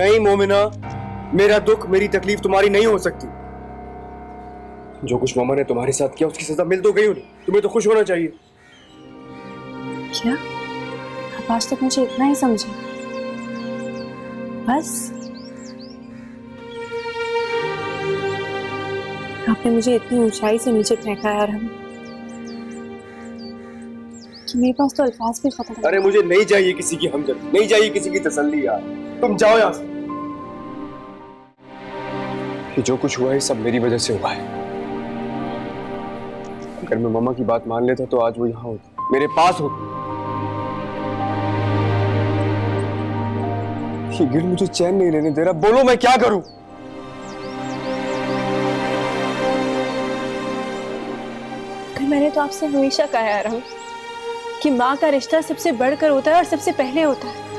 नहीं मोमिना, मेरा दुख मेरी तकलीफ तुम्हारी नहीं हो सकती। जो कुछ मामा ने तुम्हारे साथ किया उसकी सजा मिल तो गई उन्हें, तुम्हें तो खुश होना चाहिए। क्या आप आज तक मुझे इतना ही समझे? बस आपने मुझे इतनी ऊंचाई से नीचे फेंका यार, हम कि मेरे पास तो अल्फाज भी खत्म। अरे मुझे नहीं चाहिए किसी की हमदर्दी, नहीं चाहिए किसी की तसल्ली यार। तुम जाओ यहाँ से। कि जो कुछ हुआ है सब मेरी वजह से हुआ है। अगर मैं मामा की बात मान लेता तो आज वो यहाँ होती, मेरे पास होती। ये गिल मुझे चैन नहीं लेने दे रहा, बोलो मैं क्या करूं? मैंने तो आपसे हमेशा कहा है कि माँ का रिश्ता सबसे बढ़कर होता है और सबसे पहले होता है।